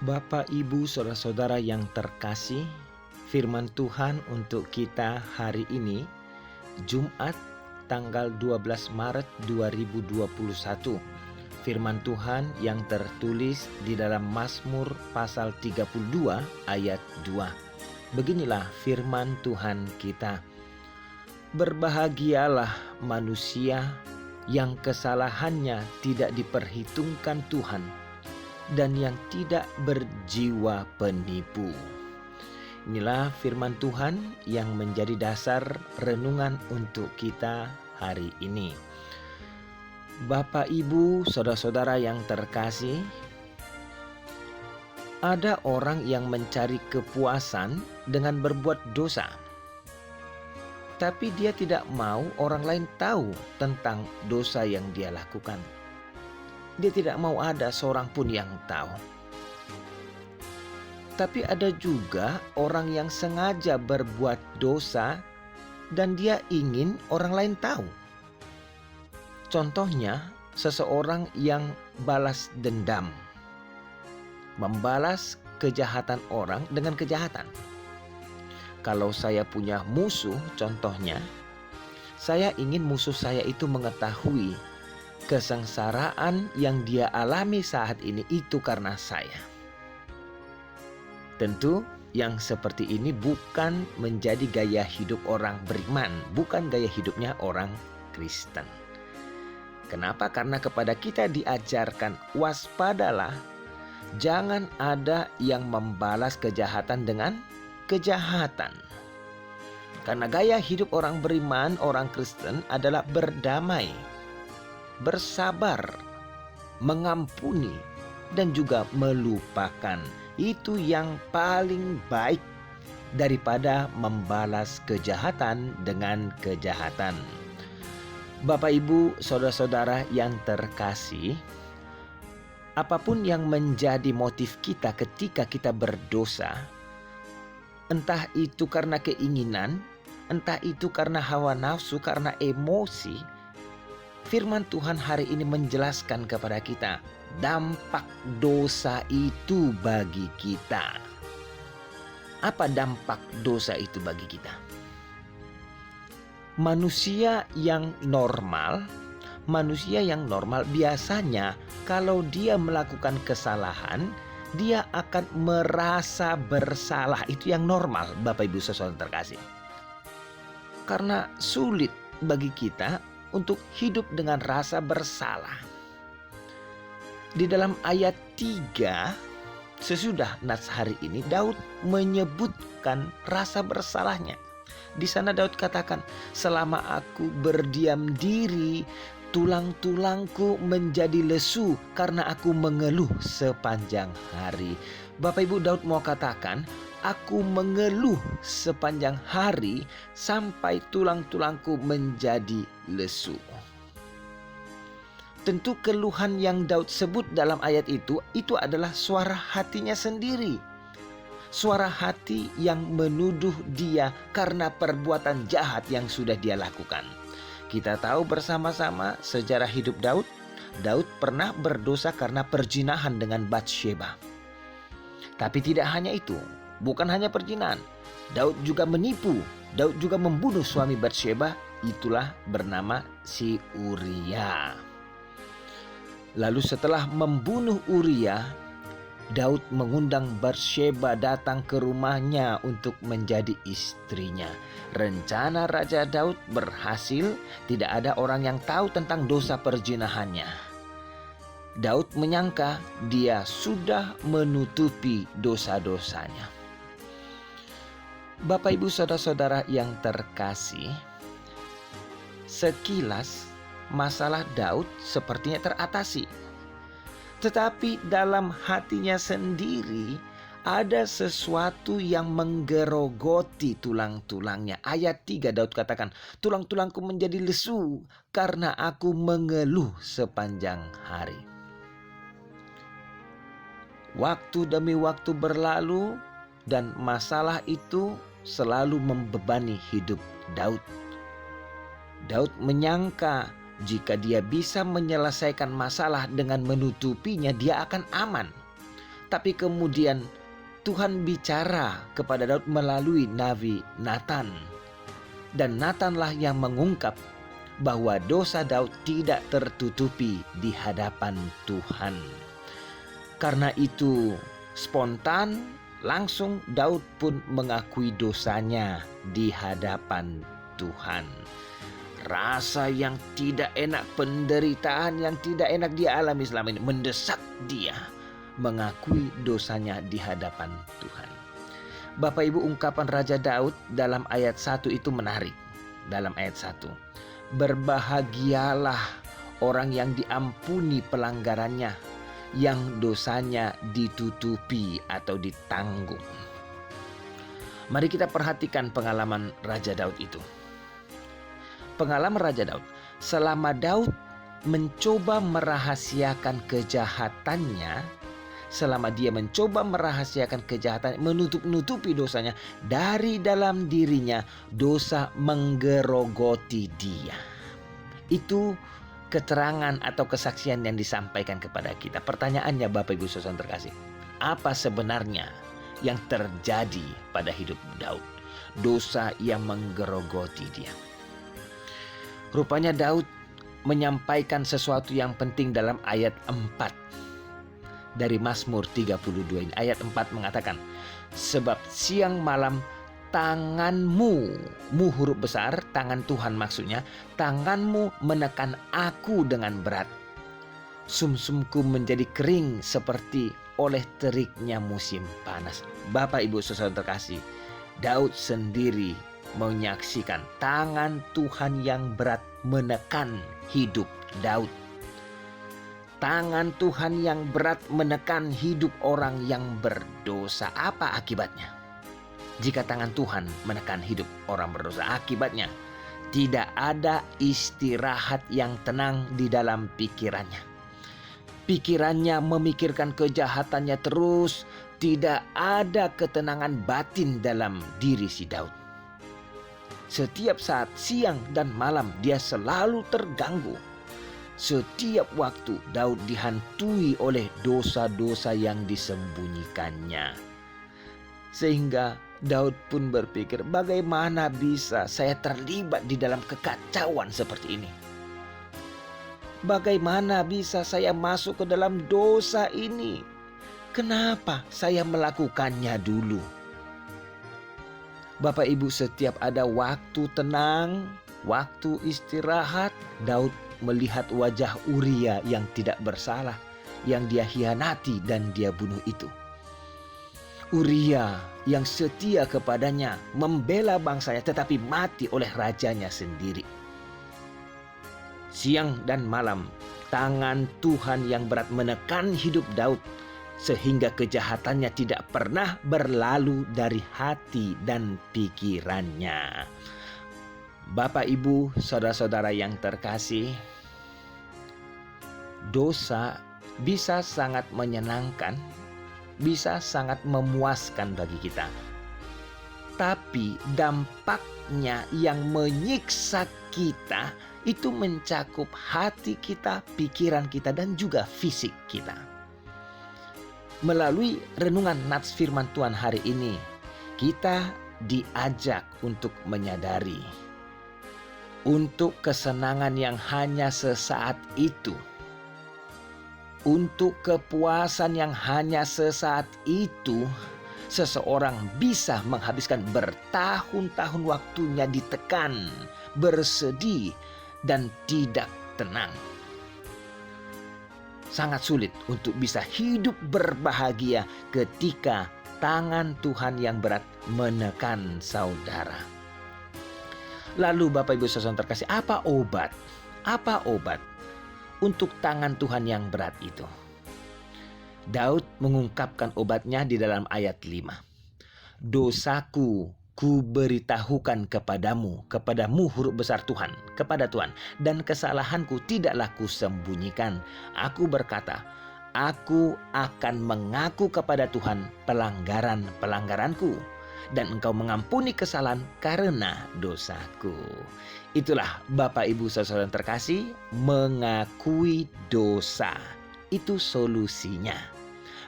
Bapak, Ibu, saudara-saudara yang terkasih, firman Tuhan untuk kita hari ini, Jumat tanggal 12 Maret 2021. Firman Tuhan yang tertulis di dalam Mazmur pasal 32 ayat 2. Beginilah firman Tuhan kita. Berbahagialah manusia yang kesalahannya tidak diperhitungkan Tuhan dan yang tidak berjiwa penipu. Inilah firman Tuhan yang menjadi dasar renungan untuk kita hari ini. Bapak, Ibu, saudara-saudara yang terkasih, ada orang yang mencari kepuasan dengan berbuat dosa, tapi dia tidak mau orang lain tahu tentang dosa yang dia lakukan. Dia tidak mau ada seorang pun yang tahu. Tapi ada juga orang yang sengaja berbuat dosa dan dia ingin orang lain tahu. Contohnya, seseorang yang balas dendam. Membalas kejahatan orang dengan kejahatan. Kalau saya punya musuh, contohnya, saya ingin musuh saya itu mengetahui kesengsaraan yang dia alami saat ini itu karena saya. Tentu yang seperti ini bukan menjadi gaya hidup orang beriman, bukan gaya hidupnya orang Kristen. Kenapa? Karena kepada kita diajarkan waspadalah, jangan ada yang membalas kejahatan dengan kejahatan. Karena gaya hidup orang beriman, orang Kristen adalah berdamai, bersabar, mengampuni, dan juga melupakan. Itu yang paling baik daripada membalas kejahatan dengan kejahatan. Bapak, Ibu, saudara-saudara yang terkasih, apapun yang menjadi motif kita ketika kita berdosa, entah itu karena keinginan, entah itu karena hawa nafsu, karena emosi, firman Tuhan hari ini menjelaskan kepada kita dampak dosa itu bagi kita. Apa dampak dosa itu bagi kita? Manusia yang normal biasanya kalau dia melakukan kesalahan, dia akan merasa bersalah. Itu yang normal, Bapak, Ibu, saudara terkasih. Karena sulit bagi kita untuk hidup dengan rasa bersalah. Di dalam ayat 3, sesudah Nats hari ini, Daud menyebutkan rasa bersalahnya. Di sana Daud katakan, selama aku berdiam diri, tulang-tulangku menjadi lesu karena aku mengeluh sepanjang hari. Bapak, Ibu, Daud mau katakan, aku mengeluh sepanjang hari sampai tulang-tulangku menjadi lesu. Tentu keluhan yang Daud sebut dalam ayat itu adalah suara hatinya sendiri. Suara hati yang menuduh dia karena perbuatan jahat yang sudah dia lakukan. Kita tahu bersama-sama sejarah hidup Daud. Daud pernah berdosa karena perzinahan dengan Batsheba. Tapi tidak hanya itu. Bukan hanya perzinahan, Daud juga menipu, Daud juga membunuh suami Batsheba, itulah bernama si Uria. Lalu setelah membunuh Uria, Daud mengundang Batsheba datang ke rumahnya untuk menjadi istrinya. Rencana Raja Daud berhasil, tidak ada orang yang tahu tentang dosa perzinahannya. Daud menyangka dia sudah menutupi dosa-dosanya. Bapak, Ibu, saudara-saudara yang terkasih, sekilas masalah Daud sepertinya teratasi. Tetapi dalam hatinya sendiri ada sesuatu yang menggerogoti tulang-tulangnya. Ayat 3 Daud katakan, tulang-tulangku menjadi lesu karena aku mengeluh sepanjang hari. Waktu demi waktu berlalu dan masalah itu selalu membebani hidup Daud. Daud menyangka jika dia bisa menyelesaikan masalah dengan menutupinya, dia akan aman. Tapi kemudian Tuhan bicara kepada Daud melalui Nabi Nathan. Dan Nathanlah yang mengungkap bahwa dosa Daud tidak tertutupi di hadapan Tuhan. Karena itu spontan langsung Daud pun mengakui dosanya di hadapan Tuhan. Rasa yang tidak enak, penderitaan yang tidak enak dia alami selama ini mendesak dia mengakui dosanya di hadapan Tuhan. Bapak Ibu, ungkapan Raja Daud dalam ayat 1 itu menarik. Dalam ayat 1, berbahagialah orang yang diampuni pelanggarannya, yang dosanya ditutupi atau ditanggung. Mari kita perhatikan pengalaman Raja Daud itu. Pengalaman Raja Daud, selama Daud mencoba merahasiakan kejahatannya, selama dia mencoba merahasiakan kejahatan, menutupi dosanya, dari dalam dirinya dosa menggerogoti dia. Itu keterangan atau kesaksian yang disampaikan kepada kita. Pertanyaannya Bapak Ibu Saudara terkasih, apa sebenarnya yang terjadi pada hidup Daud? Dosa yang menggerogoti dia. Rupanya Daud menyampaikan sesuatu yang penting dalam ayat 4. Dari Mazmur 32 ini, ayat 4 mengatakan, sebab siang malam tanganmu, huruf besar, tangan Tuhan maksudnya, tanganmu menekan aku dengan berat. Sumsumku menjadi kering seperti oleh teriknya musim panas. Bapak Ibu Saudara terkasih, Daud sendiri menyaksikan tangan Tuhan yang berat menekan hidup Daud. Tangan Tuhan yang berat menekan hidup orang yang berdosa. Apa akibatnya? Jika tangan Tuhan menekan hidup orang berdosa, akibatnya tidak ada istirahat yang tenang di dalam pikirannya. Pikirannya memikirkan kejahatannya terus, tidak ada ketenangan batin dalam diri si Daud. Setiap saat, siang dan malam, dia selalu terganggu. Setiap waktu Daud dihantui oleh dosa-dosa yang disembunyikannya. Sehingga Daud pun berpikir, bagaimana bisa saya terlibat di dalam kekacauan seperti ini? Bagaimana bisa saya masuk ke dalam dosa ini? Kenapa saya melakukannya dulu? Bapak Ibu, setiap ada waktu tenang, waktu istirahat, Daud melihat wajah Uria yang tidak bersalah, yang dia hianati dan dia bunuh itu. Uria yang setia kepadanya, membela bangsanya, tetapi mati oleh rajanya sendiri. Siang dan malam, tangan Tuhan yang berat menekan hidup Daud, sehingga kejahatannya tidak pernah berlalu dari hati dan pikirannya. Bapak, Ibu, saudara-saudara yang terkasih, dosa bisa sangat menyenangkan, bisa sangat memuaskan bagi kita. Tapi dampaknya yang menyiksa kita itu mencakup hati kita, pikiran kita, dan juga fisik kita. Melalui renungan Nats Firman Tuhan hari ini, kita diajak untuk menyadari, untuk kesenangan yang hanya sesaat itu, untuk kepuasan yang hanya sesaat itu, seseorang bisa menghabiskan bertahun-tahun waktunya ditekan, bersedih, dan tidak tenang. Sangat sulit untuk bisa hidup berbahagia ketika tangan Tuhan yang berat menekan saudara. Lalu Bapak Ibu saudara terkasih, apa obat? Apa obat untuk tangan Tuhan yang berat itu? Daud mengungkapkan obatnya di dalam ayat 5. Dosaku ku beritahukan kepadamu huruf besar Tuhan, kepada Tuhan, dan kesalahanku tidaklah ku sembunyikan. Aku berkata, aku akan mengaku kepada Tuhan pelanggaran-pelanggaranku, dan Engkau mengampuni kesalahan karena dosaku. Itulah Bapak Ibu saudara terkasih, mengakui dosa. Itu solusinya.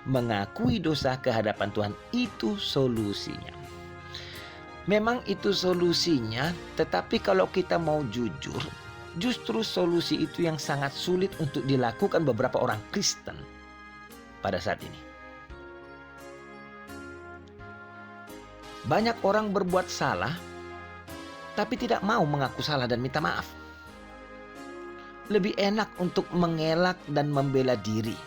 Mengakui dosa ke hadapan Tuhan itu solusinya. Memang itu solusinya, tetapi kalau kita mau jujur, justru solusi itu yang sangat sulit untuk dilakukan beberapa orang Kristen pada saat ini. Banyak orang berbuat salah, tapi tidak mau mengaku salah dan minta maaf. Lebih enak untuk mengelak dan membela diri.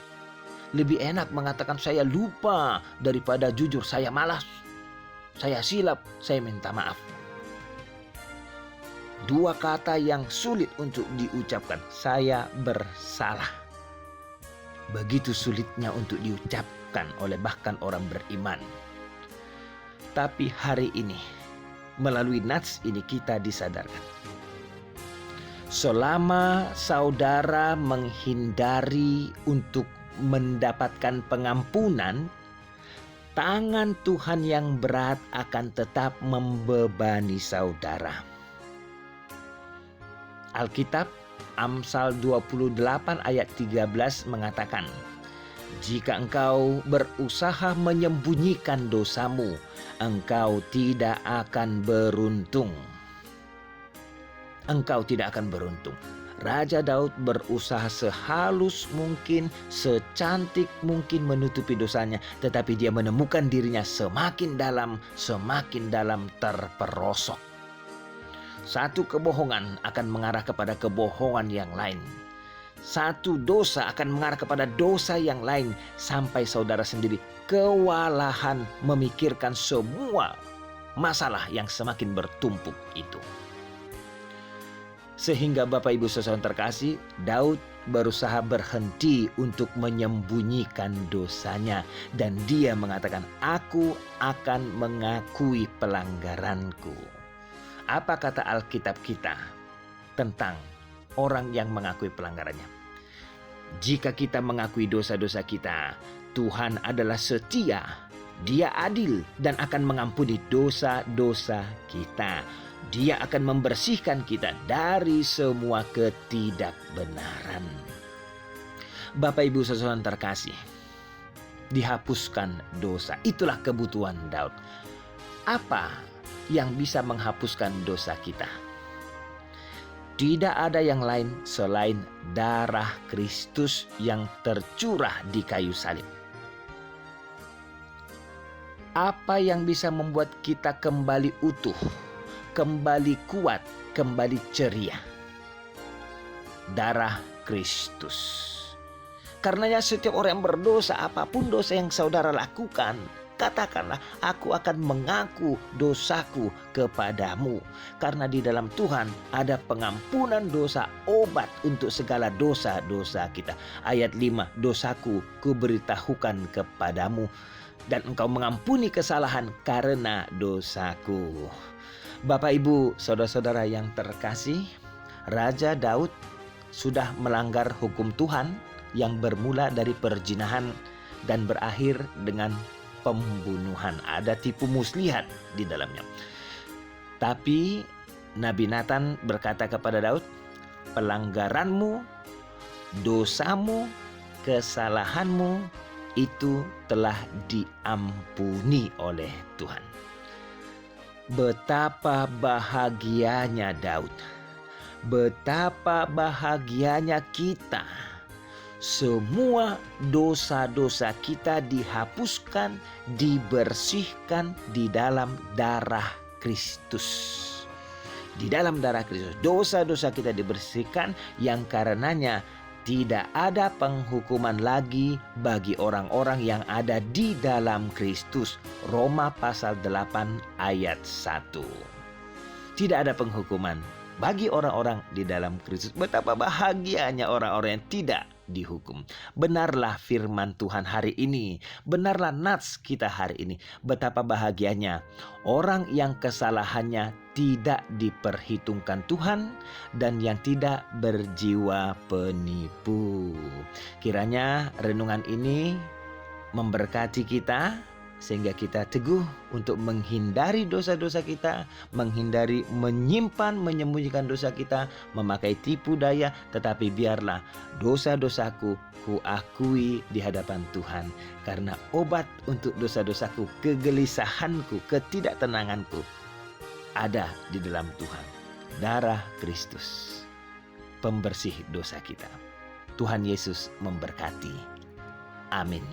Lebih enak mengatakan saya lupa daripada jujur saya malas, saya silap, saya minta maaf. Dua kata yang sulit untuk diucapkan, saya bersalah. Begitu sulitnya untuk diucapkan oleh bahkan orang beriman. Tapi hari ini, melalui nats ini kita disadarkan. Selama saudara menghindari untuk mendapatkan pengampunan, tangan Tuhan yang berat akan tetap membebani saudara. Alkitab Amsal 28 ayat 13 mengatakan, jika engkau berusaha menyembunyikan dosamu, engkau tidak akan beruntung. Engkau tidak akan beruntung. Raja Daud berusaha sehalus mungkin, secantik mungkin menutupi dosanya, tetapi dia menemukan dirinya semakin dalam terperosok. Satu kebohongan akan mengarah kepada kebohongan yang lain. Satu dosa akan mengarah kepada dosa yang lain, sampai saudara sendiri kewalahan memikirkan semua masalah yang semakin bertumpuk itu. Sehingga Bapak Ibu saudara terkasih, Daud berusaha berhenti untuk menyembunyikan dosanya. Dan dia mengatakan, aku akan mengakui pelanggaranku. Apa kata Alkitab kita tentang orang yang mengakui pelanggarannya? Jika kita mengakui dosa-dosa kita, Tuhan adalah setia. Dia adil dan akan mengampuni dosa-dosa kita. Dia akan membersihkan kita dari semua ketidakbenaran. Bapak Ibu saudara terkasih, dihapuskan dosa. Itulah kebutuhan Daud. Apa yang bisa menghapuskan dosa kita? Tidak ada yang lain selain darah Kristus yang tercurah di kayu salib. Apa yang bisa membuat kita kembali utuh, kembali kuat, kembali ceria? Darah Kristus. Karenanya setiap orang yang berdosa, apapun dosa yang saudara lakukan, katakanlah, aku akan mengaku dosaku kepadamu. Karena di dalam Tuhan ada pengampunan dosa, obat untuk segala dosa-dosa kita. Ayat 5, dosaku kuberitahukan kepadamu, dan engkau mengampuni kesalahan karena dosaku. Bapak Ibu saudara-saudara yang terkasih, Raja Daud sudah melanggar hukum Tuhan yang bermula dari perzinahan dan berakhir dengan pembunuhan. Ada tipu muslihat di dalamnya. Tapi Nabi Nathan berkata kepada Daud, pelanggaranmu, dosamu, kesalahanmu itu telah diampuni oleh Tuhan. Betapa bahagianya Daud. Betapa bahagianya kita. Semua dosa-dosa kita dihapuskan, dibersihkan di dalam darah Kristus. Di dalam darah Kristus, dosa-dosa kita dibersihkan, yang karenanya tidak ada penghukuman lagi bagi orang-orang yang ada di dalam Kristus. Roma pasal 8 ayat 1. Tidak ada penghukuman bagi orang-orang di dalam Kristus. Betapa bahagianya orang-orang yang tidak dihukum. Benarlah firman Tuhan hari ini. Benarlah nats kita hari ini. Betapa bahagianya orang yang kesalahannya tidak diperhitungkan Tuhan dan yang tidak berjiwa penipu. Kiranya renungan ini memberkati kita sehingga kita teguh untuk menghindari dosa-dosa kita, menghindari menyimpan, menyembunyikan dosa kita, memakai tipu daya, tetapi biarlah dosa-dosaku kuakui di hadapan Tuhan, karena obat untuk dosa-dosaku, kegelisahanku, ketidaktenanganku ada di dalam Tuhan. Darah Kristus, pembersih dosa kita. Tuhan Yesus memberkati. Amin.